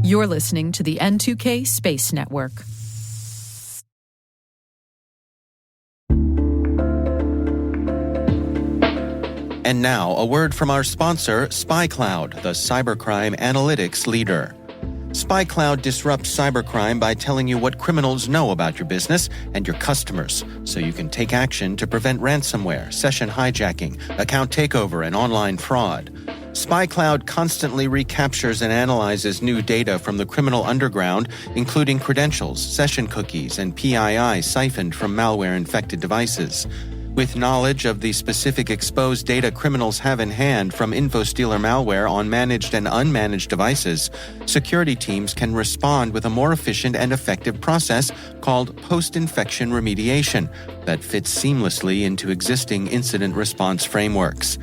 You're listening to the N2K Space Network. And now, a word from our sponsor, SpyCloud, the cybercrime analytics leader. SpyCloud disrupts cybercrime by telling you what criminals know about your business and your customers, so you can take action to prevent ransomware, session hijacking, account takeover, and online fraud. SpyCloud constantly recaptures and analyzes new data from the criminal underground, including credentials, session cookies, and PII siphoned from malware-infected devices. With knowledge of the specific exposed data criminals have in hand from InfoStealer malware on managed and unmanaged devices, security teams can respond with a more efficient and effective process called post-infection remediation that fits seamlessly into existing incident response frameworks.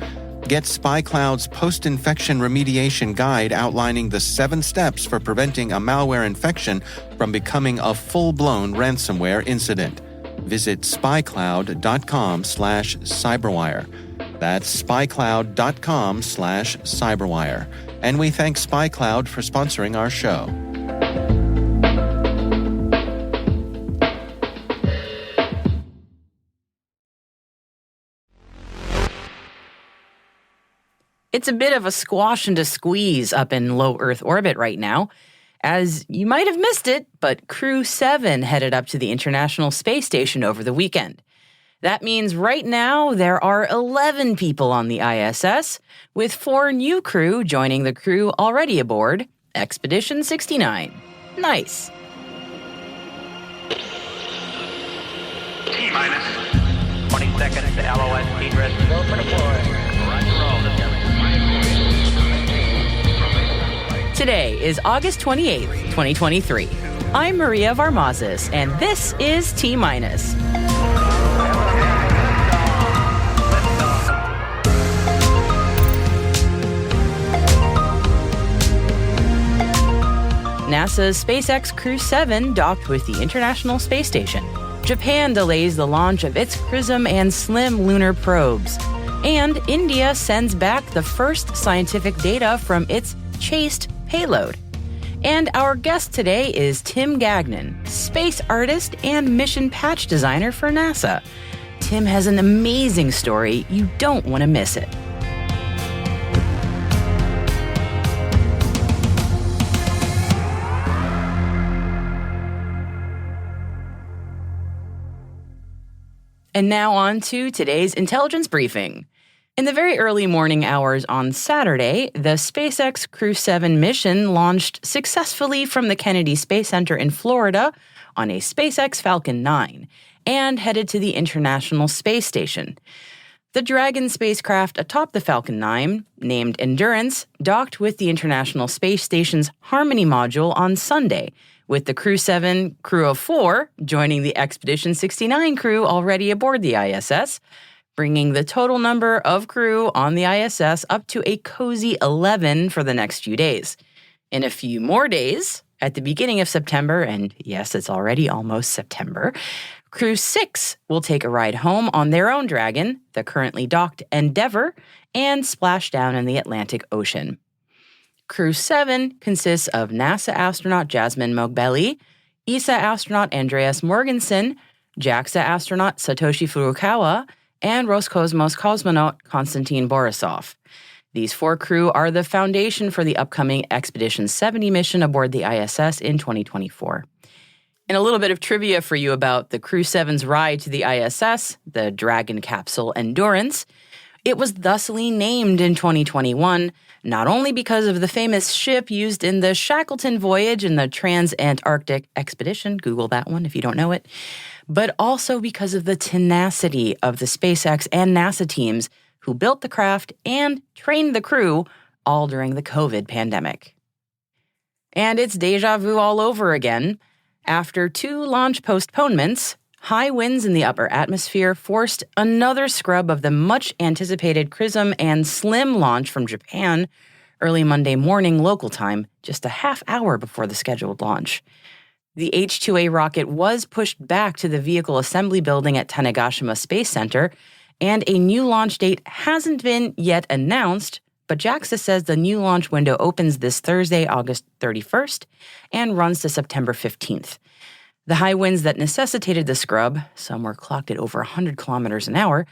Get SpyCloud's post-infection remediation guide outlining the 7 steps for preventing a malware infection from becoming a full-blown ransomware incident. Visit spycloud.com/cyberwire. That's spycloud.com/cyberwire. And we thank SpyCloud for sponsoring our show. It's a bit of a squash and a squeeze up in low Earth orbit right now. As you might have missed it, but Crew-7 headed up to the International Space Station over the weekend. That means right now there are 11 people on the ISS, with 4 new crew joining the crew already aboard Expedition 69. Nice. T-minus 20 seconds to LOS speed rest. Go for deploy. Roger, roll. Today is August 28th, 2023. I'm Maria Varmazis, and this is T-minus. NASA's SpaceX Crew-7 docked with the International Space Station. Japan delays the launch of its XRISM and SLIM lunar probes. And India sends back the first scientific data from its ChaSTE payload. And our guest today is Tim Gagnon, space artist and mission patch designer for NASA. Tim has an amazing story. You don't want to miss it. And now on to today's intelligence briefing. In the very early morning hours on Saturday, the SpaceX Crew-7 mission launched successfully from the Kennedy Space Center in Florida on a SpaceX Falcon 9 and headed to the International Space Station. The Dragon spacecraft atop the Falcon 9, named Endurance, docked with the International Space Station's Harmony module on Sunday, with the Crew-7 crew of 4 joining the Expedition 69 crew already aboard the ISS, bringing the total number of crew on the ISS up to a cozy 11 for the next few days. In a few more days, at the beginning of September, and yes, it's already almost September, Crew-6 will take a ride home on their own Dragon, the currently docked Endeavour, and splash down in the Atlantic Ocean. Crew-7 consists of NASA astronaut Jasmine Moghbeli, ESA astronaut Andreas Morgensen, JAXA astronaut Satoshi Furukawa, and Roscosmos cosmonaut Konstantin Borisov. These 4 crew are the foundation for the upcoming Expedition 70 mission aboard the ISS in 2024. And a little bit of trivia for you about the Crew-7's ride to the ISS, the Dragon capsule Endurance. It was thusly named in 2021, not only because of the famous ship used in the Shackleton voyage in the Trans-Antarctic Expedition, Google that one if you don't know it, but also because of the tenacity of the SpaceX and NASA teams who built the craft and trained the crew all during the COVID pandemic. And it's deja vu all over again. After 2 launch postponements, high winds in the upper atmosphere forced another scrub of the much-anticipated XRISM and SLIM launch from Japan early Monday morning local time, just a half hour before the scheduled launch. The H-2A rocket was pushed back to the vehicle assembly building at Tanegashima Space Center, and a new launch date hasn't been yet announced, but JAXA says the new launch window opens this Thursday, August 31st, and runs to September 15th. The high winds that necessitated the scrub, some were clocked at over 100 kilometers an hour,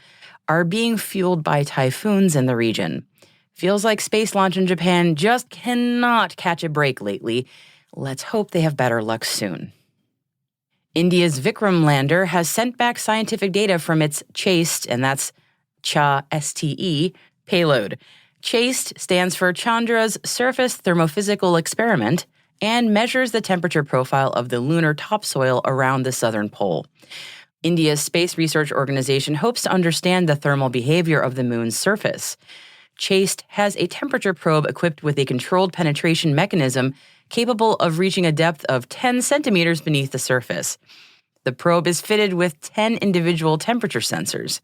are being fueled by typhoons in the region. Feels like space launch in Japan just cannot catch a break lately. Let's hope they have better luck soon. India's Vikram Lander has sent back scientific data from its ChaSTE, and that's ChaSTE, payload. ChaSTE stands for Chandra's Surface Thermophysical Experiment and measures the temperature profile of the lunar topsoil around the southern pole. India's space research organization hopes to understand the thermal behavior of the moon's surface. ChaSTE has a temperature probe equipped with a controlled penetration mechanism capable of reaching a depth of 10 centimeters beneath the surface. The probe is fitted with 10 individual temperature sensors.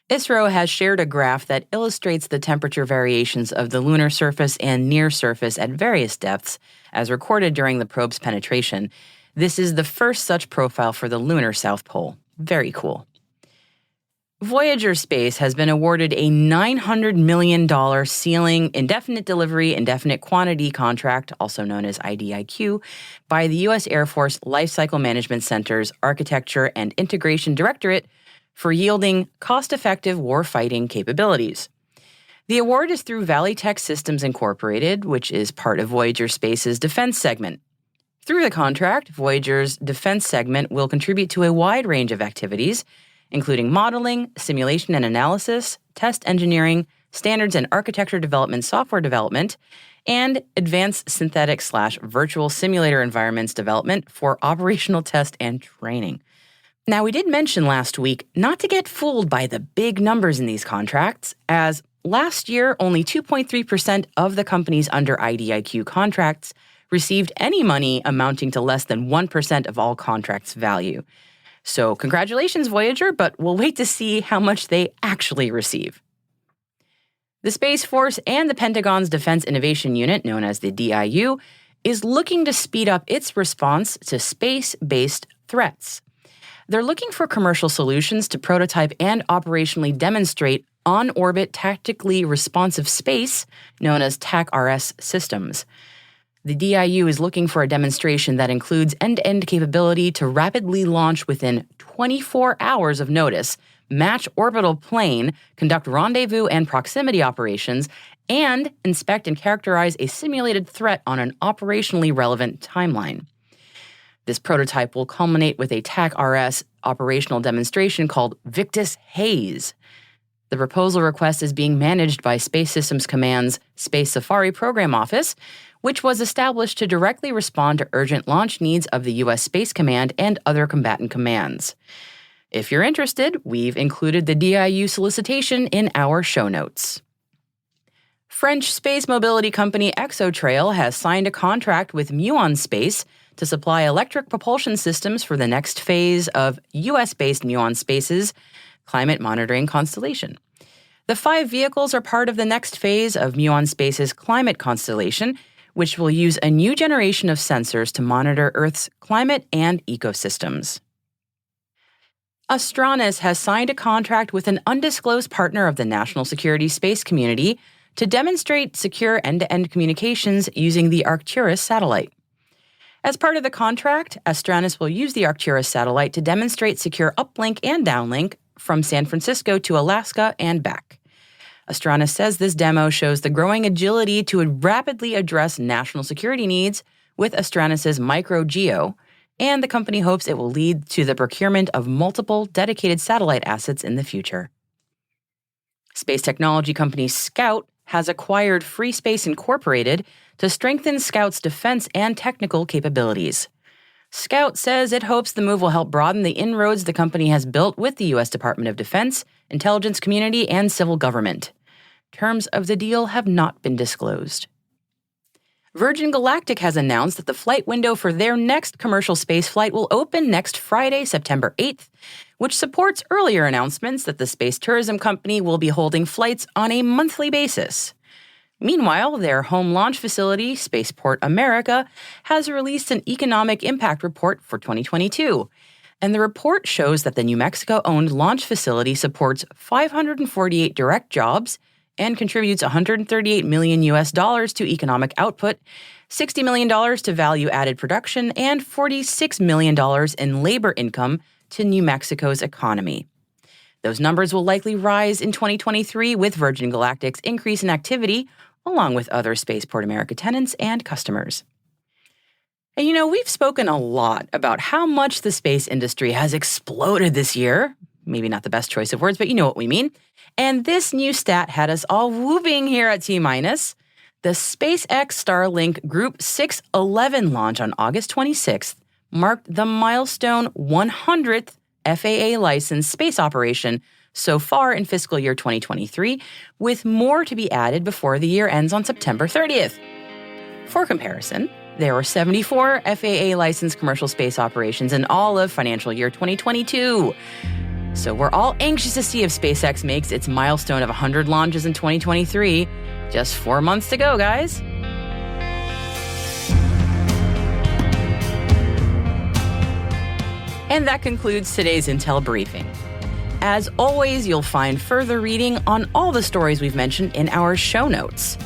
ISRO has shared a graph that illustrates the temperature variations of the lunar surface and near surface at various depths, as recorded during the probe's penetration. This is the first such profile for the lunar South Pole. Very cool. Voyager Space has been awarded a $900 million ceiling indefinite delivery, indefinite quantity contract, also known as IDIQ, by the U.S. Air Force Lifecycle Management Center's Architecture and Integration Directorate for yielding cost-effective warfighting capabilities. The award is through Valley Tech Systems Incorporated, which is part of Voyager Space's defense segment. Through the contract, Voyager's defense segment will contribute to a wide range of activities, including modeling, simulation and analysis, test engineering, standards and architecture development, software development, and advanced synthetic/virtual simulator environments development for operational test and training. Now, we did mention last week not to get fooled by the big numbers in these contracts, as last year only 2.3% of the companies under IDIQ contracts received any money amounting to less than 1% of all contracts' value. So congratulations, Voyager, but we'll wait to see how much they actually receive. The Space Force and the Pentagon's Defense Innovation Unit, known as the DIU, is looking to speed up its response to space-based threats. They're looking for commercial solutions to prototype and operationally demonstrate on-orbit tactically responsive space, known as TAC-RS systems. The DIU is looking for a demonstration that includes end-to-end capability to rapidly launch within 24 hours of notice, match orbital plane, conduct rendezvous and proximity operations, and inspect and characterize a simulated threat on an operationally relevant timeline. This prototype will culminate with a TAC-RS operational demonstration called Victus Haze. The proposal request is being managed by Space Systems Command's Space Safari Program Office, which was established to directly respond to urgent launch needs of the U.S. Space Command and other combatant commands. If you're interested, we've included the DIU solicitation in our show notes. French space mobility company Exotrail has signed a contract with Muon Space to supply electric propulsion systems for the next phase of U.S.-based Muon Space's climate monitoring constellation. The 5 vehicles are part of the next phase of Muon Space's climate constellation, which will use a new generation of sensors to monitor Earth's climate and ecosystems. Astranis has signed a contract with an undisclosed partner of the national security space community to demonstrate secure end-to-end communications using the Arcturus satellite. As part of the contract, Astranis will use the Arcturus satellite to demonstrate secure uplink and downlink from San Francisco to Alaska and back. Astranis says this demo shows the growing agility to rapidly address national security needs with Astranis's micro-geo, and the company hopes it will lead to the procurement of multiple dedicated satellite assets in the future. Space technology company Scout has acquired Free Space Incorporated to strengthen Scout's defense and technical capabilities. Scout says it hopes the move will help broaden the inroads the company has built with the U.S. Department of Defense, intelligence community, and civil government. Terms of the deal have not been disclosed. Virgin Galactic has announced that the flight window for their next commercial space flight will open next Friday, September 8th, which supports earlier announcements that the space tourism company will be holding flights on a monthly basis. Meanwhile, their home launch facility, Spaceport America, has released an economic impact report for 2022. And the report shows that the New Mexico-owned launch facility supports 548 direct jobs, and contributes $138 million to economic output, $60 million to value-added production, and $46 million in labor income to New Mexico's economy. Those numbers will likely rise in 2023 with Virgin Galactic's increase in activity, along with other Spaceport America tenants and customers. And we've spoken a lot about how much the space industry has exploded this year. Maybe not the best choice of words, but you know what we mean. And this new stat had us all whooping here at T-. The SpaceX Starlink Group 611 launch on August 26th marked the milestone 100th FAA licensed space operation so far in fiscal year 2023, with more to be added before the year ends on September 30th. For comparison, there were 74 FAA licensed commercial space operations in all of financial year 2022. So we're all anxious to see if SpaceX makes its milestone of 100 launches in 2023. Just 4 months to go, guys. And that concludes today's Intel briefing. As always, you'll find further reading on all the stories we've mentioned in our show notes.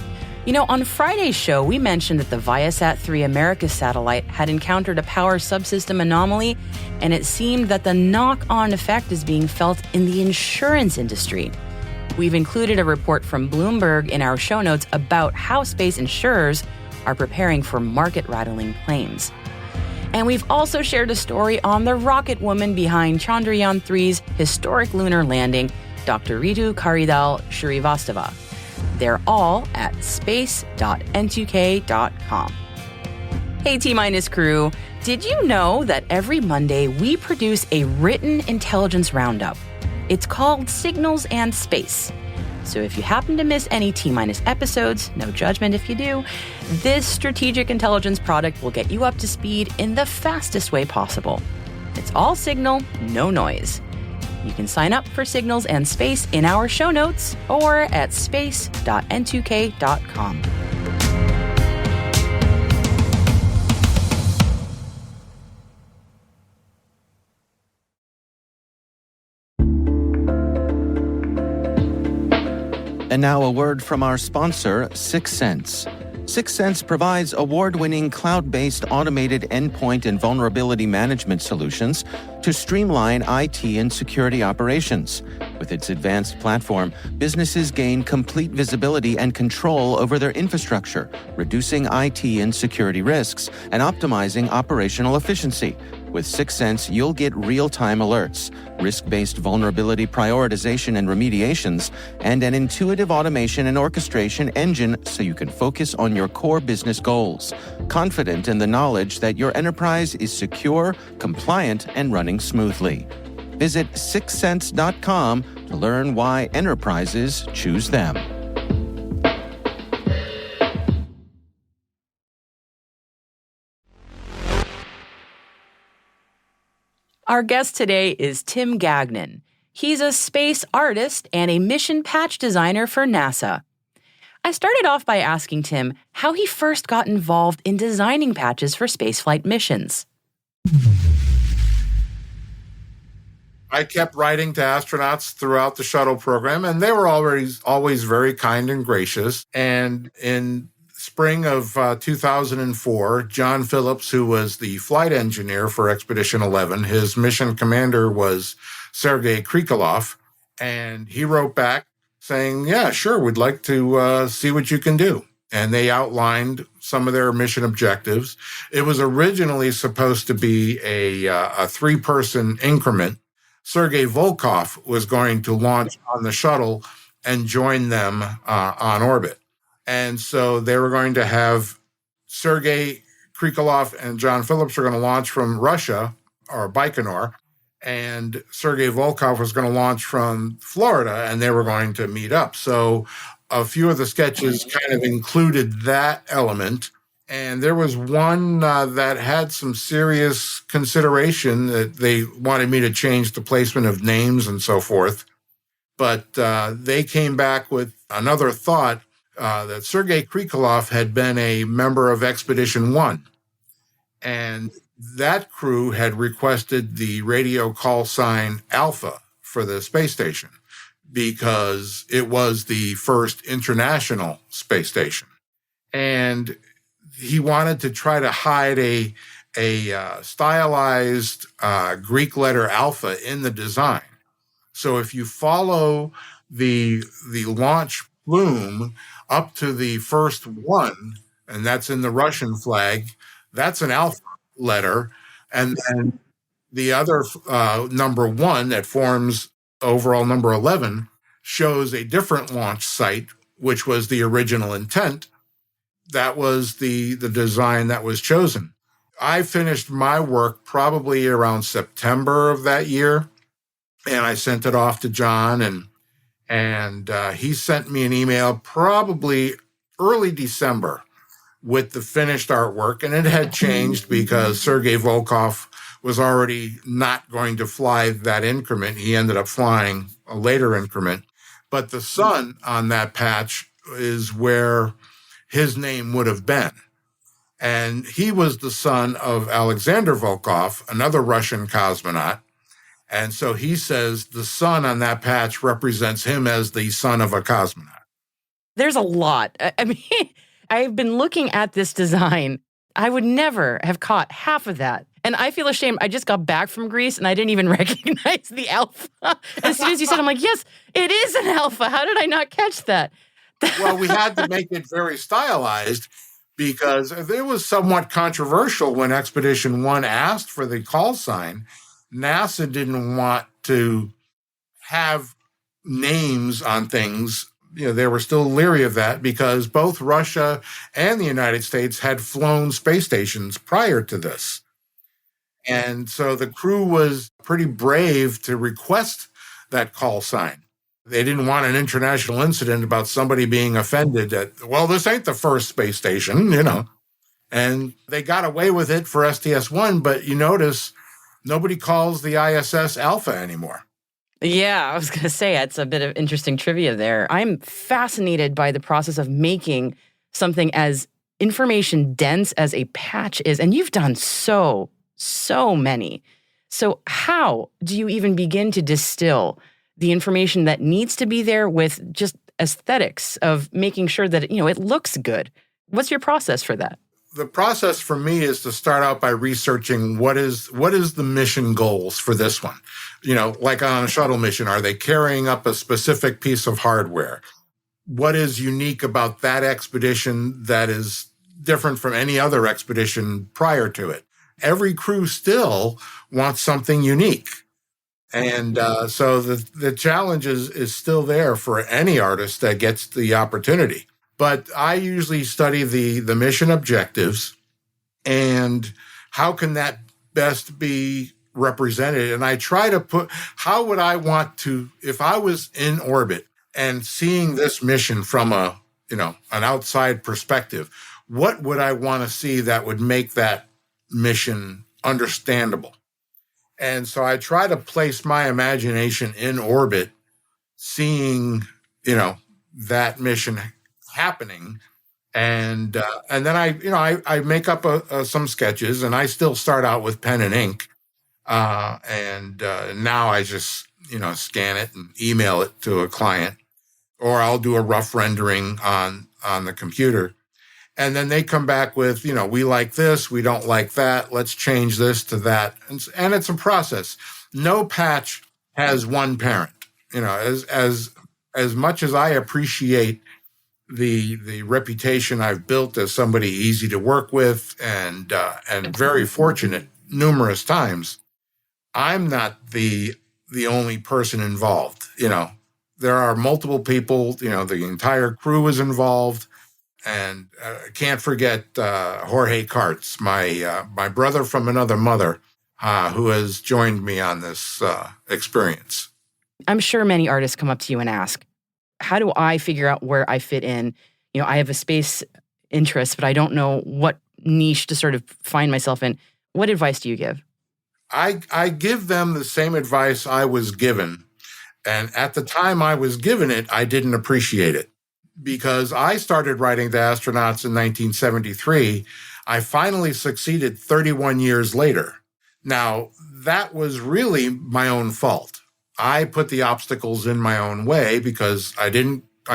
On Friday's show, we mentioned that the Viasat-3 Americas satellite had encountered a power subsystem anomaly, and it seemed that the knock-on effect is being felt in the insurance industry. We've included a report from Bloomberg in our show notes about how space insurers are preparing for market-rattling claims. And we've also shared a story on the rocket woman behind Chandrayaan-3's historic lunar landing, Dr. Ritu Karidal Shrivastava. They're all at space.n2k.com. Hey T- crew, did you know that every Monday we produce a written intelligence roundup? It's called Signals and Space. So if you happen to miss any T- episodes, no judgment if you do, this strategic intelligence product will get you up to speed in the fastest way possible. It's all signal, no noise. You can sign up for Signals and Space in our show notes or at space.n2k.com. And now a word from our sponsor, 6sense. 6sense provides award-winning cloud-based automated endpoint and vulnerability management solutions to streamline IT and security operations. With its advanced platform, businesses gain complete visibility and control over their infrastructure, reducing IT and security risks and optimizing operational efficiency. With 6sense, you'll get real-time alerts, risk-based vulnerability prioritization and remediations, and an intuitive automation and orchestration engine so you can focus on your core business goals, confident in the knowledge that your enterprise is secure, compliant, and running smoothly. Visit 6sense.com to learn why enterprises choose them. Our guest today is Tim Gagnon. He's a space artist and a mission patch designer for NASA. I started off by asking Tim how he first got involved in designing patches for spaceflight missions. I kept writing to astronauts throughout the shuttle program, and they were always very kind and gracious. And in spring of 2004, John Phillips, who was the flight engineer for Expedition 11, his mission commander was Sergei Krikalev, and he wrote back saying, yeah, sure, we'd like to see what you can do. And they outlined some of their mission objectives. It was originally supposed to be a three-person increment. Sergei Volkov was going to launch on the shuttle and join them on orbit. And so they were going to have Sergei Krikalev and John Phillips were going to launch from Russia, or Baikonur, and Sergei Volkov was going to launch from Florida, and they were going to meet up. So a few of the sketches kind of included that element. And there was one that had some serious consideration that they wanted me to change the placement of names and so forth. But they came back with another thought that Sergei Krikalev had been a member of Expedition 1. And that crew had requested the radio call sign Alpha for the space station. because it was the first international space station. And he wanted to try to hide a stylized Greek letter alpha in the design. So if you follow the launch plume up to the first one, and that's in the Russian flag, that's an alpha letter. And then the other number 1 that forms overall number 11 shows a different launch site, which was the original intent. That was the design that was chosen. I finished my work probably around September of that year, and I sent it off to John, and he sent me an email probably early December with the finished artwork, and it had changed because Sergei Volkov was already not going to fly that increment. He ended up flying a later increment. But the sun on that patch is where his name would have been. And he was the son of Alexander Volkov, another Russian cosmonaut. And so he says the sun on that patch represents him as the son of a cosmonaut. There's a lot. I mean, I've been looking at this design. I would never have caught half of that. And I feel ashamed. I just got back from Greece and I didn't even recognize the alpha. As soon as you said, I'm like, yes, it is an alpha. How did I not catch that? Well, we had to make it very stylized because it was somewhat controversial when Expedition 1 asked for the call sign. NASA didn't want to have names on things. You know, they were still leery of that because both Russia and the United States had flown space stations prior to this. And so the crew was pretty brave to request that call sign. They didn't want an international incident about somebody being offended at, well, this ain't the first space station, you know. And they got away with it for STS-1, but you notice nobody calls the ISS Alpha anymore. Yeah, I was going to say, it's a bit of interesting trivia there. I'm fascinated by the process of making something as information dense as a patch is. And you've done so many. So how do you even begin to distill the information that needs to be there with just aesthetics of making sure that, you know, it looks good? What's your process for that? The process for me is to start out by researching what is the mission goals for this one. You know, like on a shuttle mission, are they carrying up a specific piece of hardware? What is unique about that expedition that is different from any other expedition prior to it? Every crew still wants something unique. And so the challenge is still there for any artist that gets the opportunity. But I usually study the mission objectives and how can that best be represented. And I try to put, how would I want to, if I was in orbit and seeing this mission from an outside perspective, what would I want to see that would make that mission understandable? And so I try to place my imagination in orbit, seeing, that mission happening. And then I make up some sketches, and I still start out with pen and ink. Now I just, scan it and email it to a client, or I'll do a rough rendering on the computer. And then they come back with, we like this, we don't like that, let's change this to that. And it's a process. No patch has one parent. As much as I appreciate the reputation I've built as somebody easy to work with and very fortunate numerous times, I'm not the only person involved. There are multiple people, the entire crew is involved. And can't forget Jorge Karts, my brother from another mother, who has joined me on this experience. I'm sure many artists come up to you and ask, how do I figure out where I fit in? I have a space interest, but I don't know what niche to sort of find myself in. What advice do you give? I give them the same advice I was given. And at the time I was given it, I didn't appreciate it. Because I started writing to astronauts in 1973, I finally succeeded 31 years later. Now, that was really my own fault. I put the obstacles in my own way because I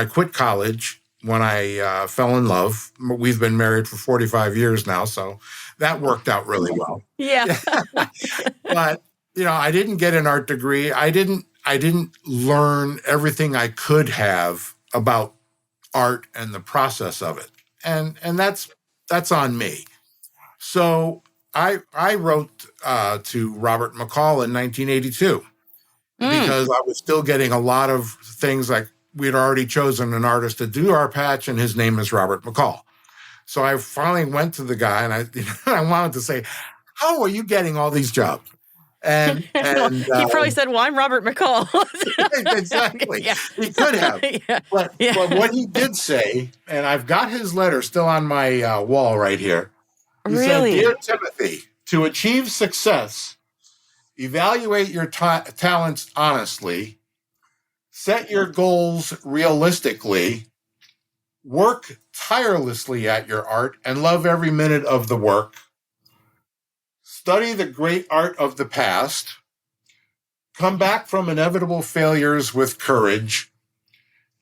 quit college when I fell in love. We've been married for 45 years now, so that worked out really well. Yeah. But, I didn't get an art degree. I didn't learn everything I could have about art and the process of it. And that's on me. So I wrote to Robert McCall in 1982 because I was still getting a lot of things like we'd already chosen an artist to do our patch, and his name is Robert McCall. So I finally went to the guy, and I wanted to say, how are you getting all these jobs? And he probably said, well, I'm Robert McCall. Exactly. Yeah. He could have. But what he did say, and I've got his letter still on my wall right here. He Really? said, Dear Timothy, to achieve success, evaluate your talents honestly, set your goals realistically, work tirelessly at your art, and love every minute of the work. Study the great art of the past. Come back from inevitable failures with courage,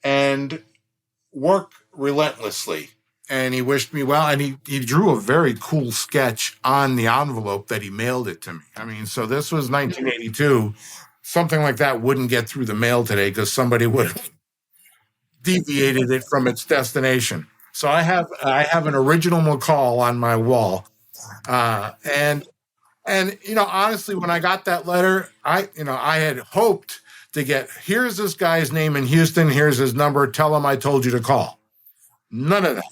and work relentlessly. And he wished me well, and he drew a very cool sketch on the envelope that he mailed it to me. I mean, so this was 1982. Something like that wouldn't get through the mail today because somebody would have deviated it from its destination. So I have an original McCall on my wall, and honestly, when I got that letter, I had hoped to get, here's this guy's name in Houston, here's his number, tell him I told you to call. None of that.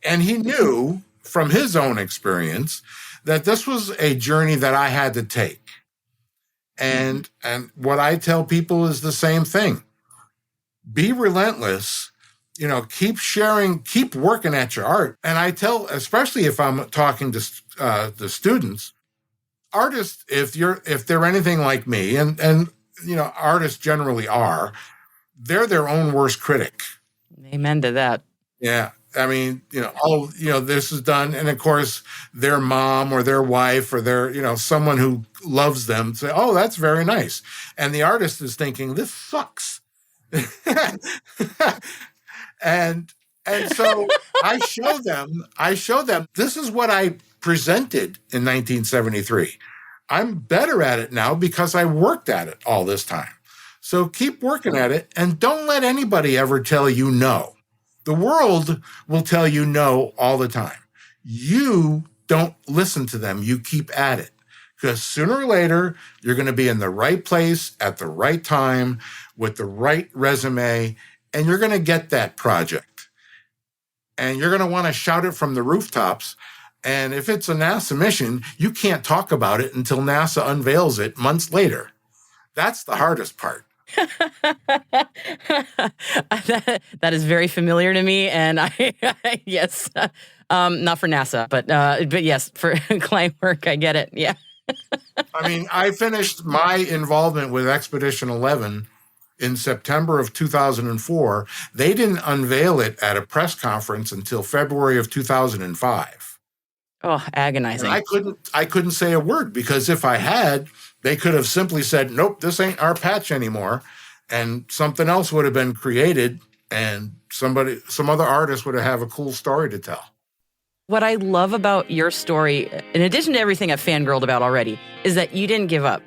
And he knew from his own experience that this was a journey that I had to take. And what I tell people is the same thing. Be relentless, keep sharing, keep working at your art. And I tell, especially if I'm talking to the students, artists, if they're anything like me, and artists generally are, they're their own worst critic. Amen to that. Yeah. I mean, this is done. And of course, their mom or their wife or their, someone who loves them say, oh, that's very nice. And the artist is thinking, this sucks. and so I show them, this is what I presented in 1973. I'm better at it now because I worked at it all this time. So keep working at it and don't let anybody ever tell you no. The world will tell you no all the time. You don't listen to them. You keep at it because sooner or later, you're going to be in the right place at the right time with the right resume, and you're going to get that project. And you're going to want to shout it from the rooftops. And if it's a NASA mission, you can't talk about it until NASA unveils it months later. That's the hardest part. That is very familiar to me, and yes, not for NASA, but yes, for client work, I get it. Yeah. I mean, I finished my involvement with Expedition 11 in September of 2004. They didn't unveil it at a press conference until February of 2005. Oh, agonizing. And I couldn't say a word because if I had, they could have simply said, nope, this ain't our patch anymore. And something else would have been created and some other artist would have a cool story to tell. What I love about your story, in addition to everything I've fangirled about already, is that you didn't give up.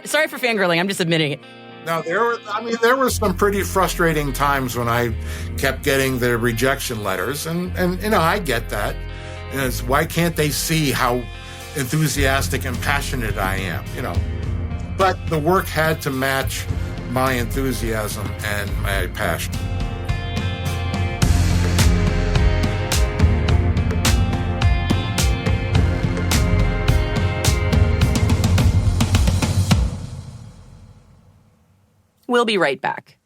Sorry for fangirling. I'm just admitting it. Now, there were some pretty frustrating times when I kept getting the rejection letters. And I get that. And it's, why can't they see how enthusiastic and passionate I am, But the work had to match my enthusiasm and my passion. We'll be right back.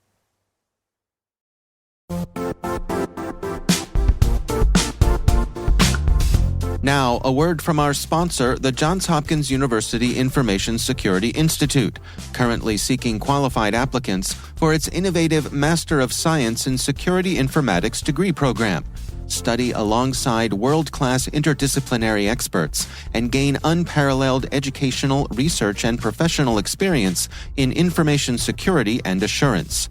Now, a word from our sponsor, the Johns Hopkins University Information Security Institute, currently seeking qualified applicants for its innovative Master of Science in Security Informatics degree program. study alongside world-class interdisciplinary experts, and gain unparalleled educational, research, and professional experience in information security and assurance.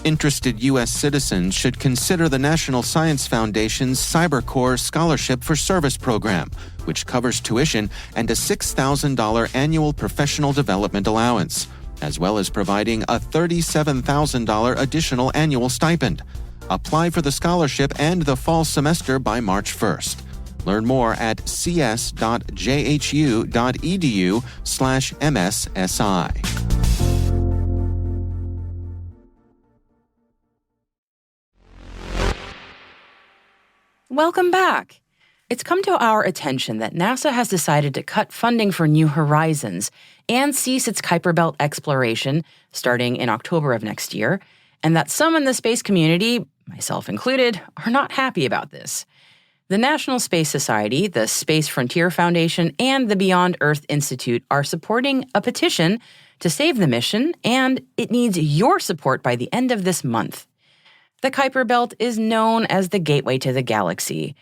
Interested U.S. citizens should consider the National Science Foundation's CyberCorps Scholarship for Service program, which covers tuition and a $6,000 annual professional development allowance, as well as providing a $37,000 additional annual stipend. Apply for the scholarship and the fall semester by March 1st. Learn more at cs.jhu.edu/MSSI. Welcome back. It's come to our attention that NASA has decided to cut funding for New Horizons and cease its Kuiper Belt exploration starting in October of next year, and that some in the space community, myself included, are not happy about this. The National Space Society, the Space Frontier Foundation, and the Beyond Earth Institute are supporting a petition to save the mission, and it needs your support by the end of this month. The Kuiper Belt is known as the gateway to the galaxy,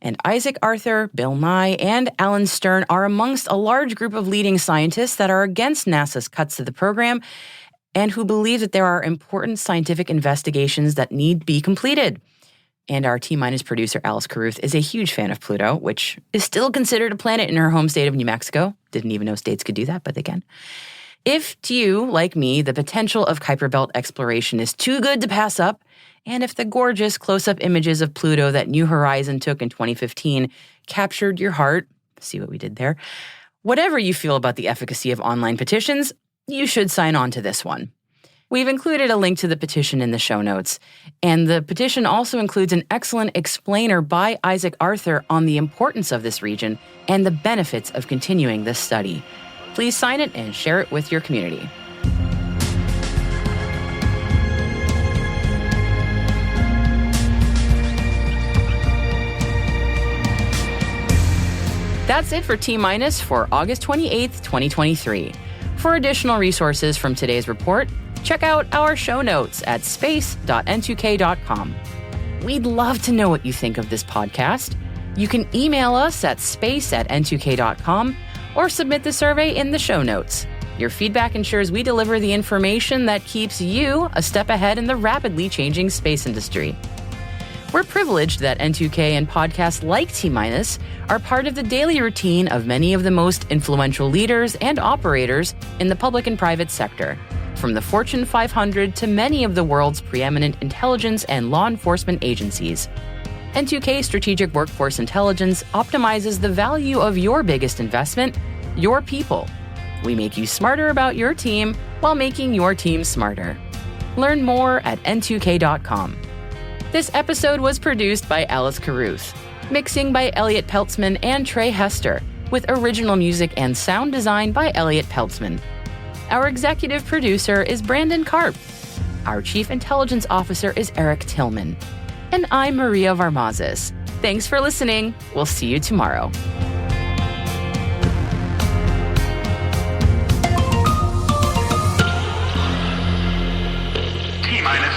and Isaac Arthur, Bill Nye, and Alan Stern are amongst a large group of leading scientists that are against NASA's cuts to the program and who believe that there are important scientific investigations that need to be completed. And our T-Minus producer, Alice Carruth, is a huge fan of Pluto, which is still considered a planet in her home state of New Mexico. Didn't even know states could do that, but they can. If, to you, like me, the potential of Kuiper Belt exploration is too good to pass up, and if the gorgeous close-up images of Pluto that New Horizons took in 2015 captured your heart, see what we did there, whatever you feel about the efficacy of online petitions, you should sign on to this one. We've included a link to the petition in the show notes, and the petition also includes an excellent explainer by Isaac Arthur on the importance of this region and the benefits of continuing this study. Please sign it and share it with your community. That's it for T-Minus for August 28th, 2023. For additional resources from today's report, check out our show notes at space.n2k.com. We'd love to know what you think of this podcast. You can email us at space@n2k.com or submit the survey in the show notes. Your feedback ensures we deliver the information that keeps you a step ahead in the rapidly changing space industry. We're privileged that N2K and podcasts like T-Minus are part of the daily routine of many of the most influential leaders and operators in the public and private sector, from the Fortune 500 to many of the world's preeminent intelligence and law enforcement agencies. N2K Strategic Workforce Intelligence optimizes the value of your biggest investment, your people. We make you smarter about your team while making your team smarter. Learn more at n2k.com. This episode was produced by Alice Carruth, mixing by Elliot Peltzman and Trey Hester, with original music and sound design by Elliot Peltzman. Our executive producer is Brandon Karp. Our chief intelligence officer is Eric Tillman. And I'm Maria Varmazes. Thanks for listening. We'll see you tomorrow. T-Minus.